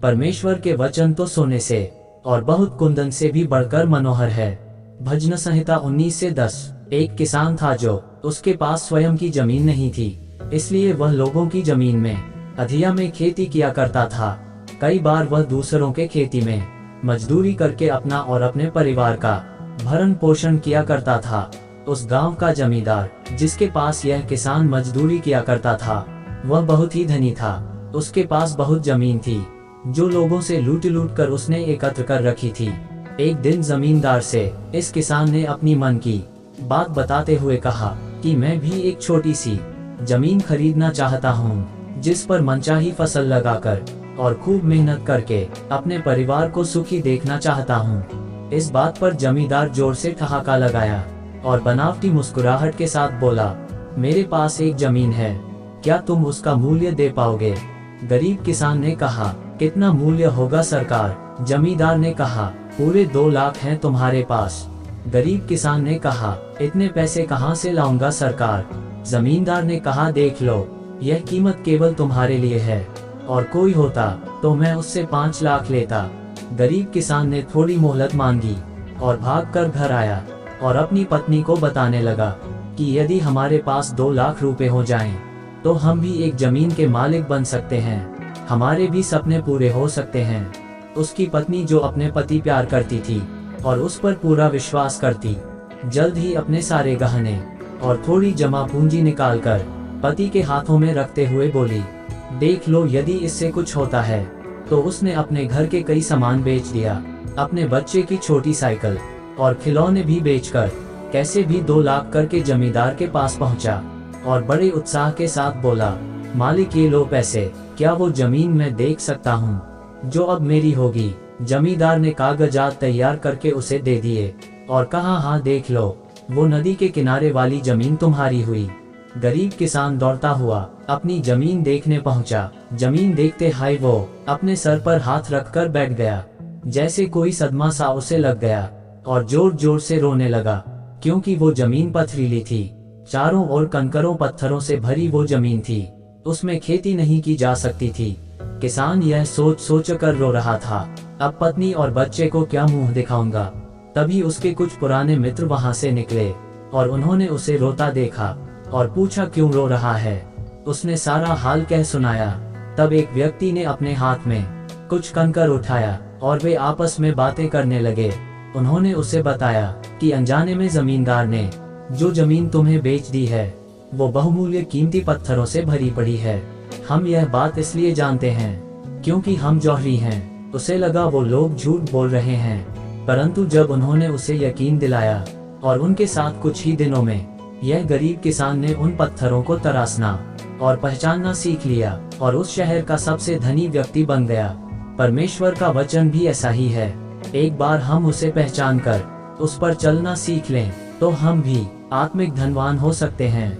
परमेश्वर के वचन तो सोने से और बहुत कुंदन से भी बढ़कर मनोहर है। भजन संहिता 19:10। एक किसान था जो उसके पास स्वयं की जमीन नहीं थी, इसलिए वह लोगों की जमीन में अधिया में खेती किया करता था। कई बार वह दूसरों के खेती में मजदूरी करके अपना और अपने परिवार का भरण पोषण किया करता था। उस गांव का जमींदार जिसके पास यह किसान मजदूरी किया करता था, वह बहुत ही धनी था। उसके पास बहुत जमीन थी जो लोगों से लूट लूट कर उसने एकत्र कर रखी थी। एक दिन जमींदार से इस किसान ने अपनी मन की बात बताते हुए कहा कि मैं भी एक छोटी सी जमीन खरीदना चाहता हूँ, जिस पर मनचाही फसल लगाकर और खूब मेहनत करके अपने परिवार को सुखी देखना चाहता हूँ। इस बात पर जमींदार जोर से ठहाका लगाया और बनावटी मुस्कुराहट के साथ बोला, मेरे पास एक जमीन है, क्या तुम उसका मूल्य दे पाओगे? गरीब किसान ने कहा, कितना मूल्य होगा सरकार? जमींदार ने कहा, पूरे 2 लाख हैं तुम्हारे पास। गरीब किसान ने कहा, इतने पैसे कहाँ से लाऊंगा सरकार? जमींदार ने कहा, देख लो, यह कीमत केवल तुम्हारे लिए है, और कोई होता तो मैं उससे 5 लाख लेता। गरीब किसान ने थोड़ी मोहलत मांगी और भागकर घर आया और अपनी पत्नी को बताने लगा कि यदि हमारे पास 2 लाख रुपए हो जाएं, तो हम भी एक जमीन के मालिक बन सकते हैं, हमारे भी सपने पूरे हो सकते हैं। उसकी पत्नी, जो अपने पति प्यार करती थी और उस पर पूरा विश्वास करती, जल्द ही अपने सारे गहने और थोड़ी जमा पूंजी निकालकर पति के हाथों में रखते हुए बोली, देख लो, यदि इससे कुछ होता है। तो उसने अपने घर के कई सामान बेच दिया, अपने बच्चे की छोटी साइकिल और खिलौने भी बेचकर कैसे भी 2 लाख करके जमींदार के पास पहुंचा और बड़े उत्साह के साथ बोला, मालिक ये लो पैसे, क्या वो जमीन मैं देख सकता हूँ जो अब मेरी होगी? जमींदार ने कागजात तैयार करके उसे दे दिए और कहा, हाँ देख लो, वो नदी के किनारे वाली जमीन तुम्हारी हुई। गरीब किसान दौड़ता हुआ अपनी जमीन देखने पहुंचा। जमीन देखते हाय वो अपने सर पर हाथ रखकर बैठ गया, जैसे कोई सदमा सा उसे लग गया, और जोर जोर से रोने लगा, क्योंकि वो जमीन पथरीली थी। चारों ओर कंकरों पत्थरों से भरी वो जमीन थी, उसमें खेती नहीं की जा सकती थी। किसान यह सोच सोच कर रो रहा था, अब पत्नी और बच्चे को क्या मुंह दिखाऊंगा। तभी उसके कुछ पुराने मित्र वहां से निकले और उन्होंने उसे रोता देखा और पूछा, क्यों रो रहा है? उसने सारा हाल कह सुनाया। तब एक व्यक्ति ने अपने हाथ में कुछ कंकर उठाया और वे आपस में बातें करने लगे। उन्होंने उसे बताया कि अनजाने में जमींदार ने जो जमीन तुम्हें बेच दी है, वो बहुमूल्य कीमती पत्थरों से भरी पड़ी है। हम यह बात इसलिए जानते हैं क्योंकि हम जौहरी हैं। उसे लगा वो लोग झूठ बोल रहे हैं, परंतु जब उन्होंने उसे यकीन दिलाया और उनके साथ कुछ ही दिनों में यह गरीब किसान ने उन पत्थरों को तराशना और पहचानना सीख लिया और उस शहर का सबसे धनी व्यक्ति बन गया। परमेश्वर का वचन भी ऐसा ही है। एक बार हम उसे पहचान कर उस पर चलना सीख लें तो हम भी आत्मिक धनवान हो सकते हैं।